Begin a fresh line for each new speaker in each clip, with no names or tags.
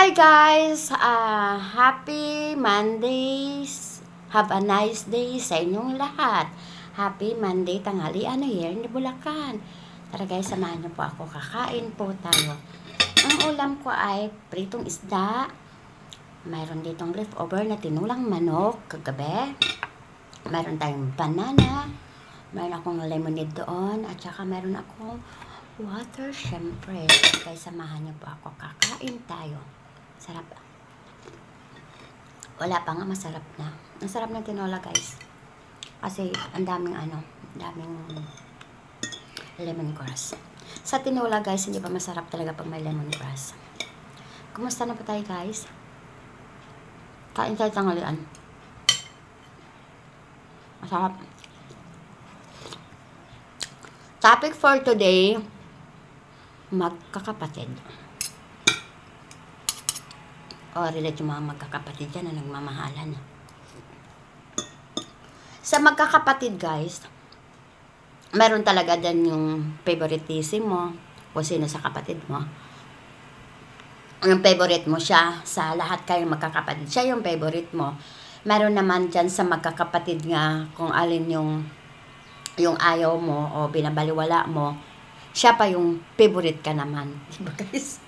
Hi guys! Happy Mondays! Have a nice day sa inyong lahat. Happy Monday, tanghalian na here ni Bulacan. Tara guys, samahan niyo po ako. Kakain po tayo. Ang ulam ko ay pritong isda. Mayroon ditong leftover na tinulang manok kagabi. Mayroon tayong banana. Mayroon akong lemonade doon. At saka mayroon akong water, syempre. Guys, samahan niyo po ako. Kakain tayo. Sarap. Wala pa nga, masarap na. Ang sarap ng tinola, guys. Kasi, ang daming lemongrass. Sa tinola, guys, hindi pa masarap talaga pag may lemongrass. Kumusta na po tayo, guys? Kain tayo tanghalian. Masarap. Topic for today, magkakapatid. O, relate yung mga magkakapatid dyan na nagmamahalan. Sa magkakapatid, guys, meron talaga din yung favoritism mo, kung sino sa kapatid mo. Yung favorite mo siya, sa lahat kayong magkakapatid, siya yung favorite mo. Meron naman dyan sa magkakapatid nga, kung alin yung ayaw mo o binabaliwala mo, siya pa yung favorite ka naman. Diba, guys?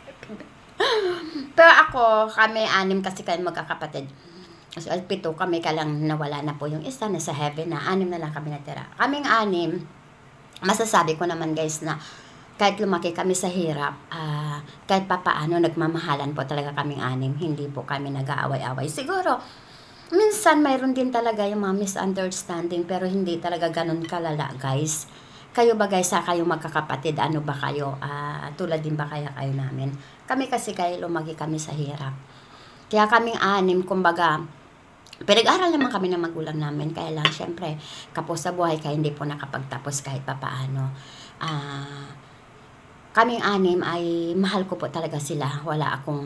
Pero ako, kami 6 kasi kayo magkakapatid. So, 7 kami ka lang nawala na po yung isa, nasa heaven na. 6 na lang kami natira. Kaming 6, masasabi ko naman guys na kahit lumaki kami sa hirap, kahit papaano nagmamahalan po talaga kaming 6. Hindi po kami nag-aaway-away. Siguro, minsan mayroon din talaga yung mga misunderstanding pero hindi talaga ganun kalala guys. Kayo ba guys, kayo magkakapatid, ano ba kayo? Tulad din ba kaya kayo namin? Kami kasi kayo lumaki kami sa hirap. Kaya kaming 6, kumbaga, pinag-aral naman kami ng magulang namin. Kaya lang, syempre, kapos sa buhay kaya hindi po nakapagtapos kahit papaano. Kaming 6 ay mahal ko po talaga sila. Wala akong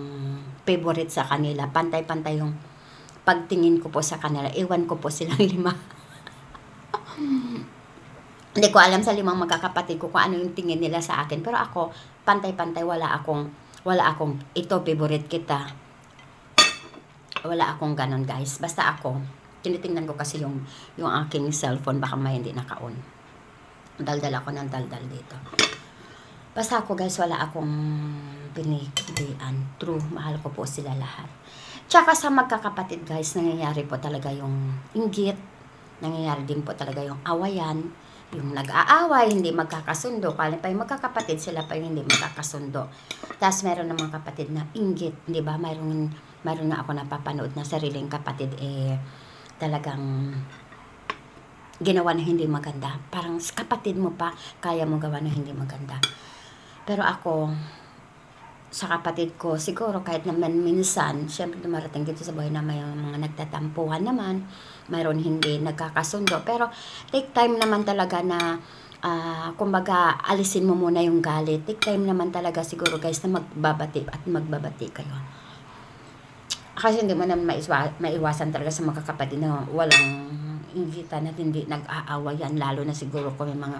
favorite sa kanila. Pantay-pantay yung pagtingin ko po sa kanila. Iwan ko po silang 5. Hindi ko alam sa 5 magkakapatid ko kung ano yung tingin nila sa akin. Pero ako, pantay-pantay, wala akong ito, favorite kita. Wala akong ganon, guys. Basta ako, tinitingnan ko kasi yung aking cellphone, baka may hindi naka-on. Daldal ako ng daldal dito. Basta ako, guys, wala akong binigyan. True, mahal ko po sila lahat. Tsaka sa magkakapatid, guys, nangyayari po talaga yung inggit. Nangyayari din po talaga yung awayan. Yung nag-aaway, hindi magkakasundo. Kala pa yung magkakapatid, sila pa yung hindi magkakasundo. Tapos meron namang kapatid na inggit, di ba? Mayroon na ako napapanood na sariling kapatid, talagang ginawa na hindi maganda. Parang kapatid mo pa, kaya mo gawa na hindi maganda. Pero ako, sa kapatid ko, siguro kahit naman minsan, syempre dumarating dito sa buhay na may mga nagtatampuhan naman, mayroon hindi nagkakasundo, pero take time naman talaga na, kumbaga, alisin mo muna yung galit. Take time naman talaga siguro guys na magbabati kayo. Kasi hindi mo naman maiwasan talaga sa mga kapatid na walang inggitan at hindi nag-aawayan, lalo na siguro kung may mga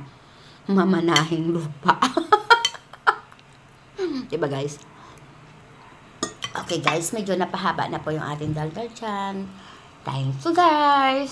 mamanahing lupa. Diba guys? Okay guys, medyo napahaba na po yung ating daldal dyan. Thank you guys!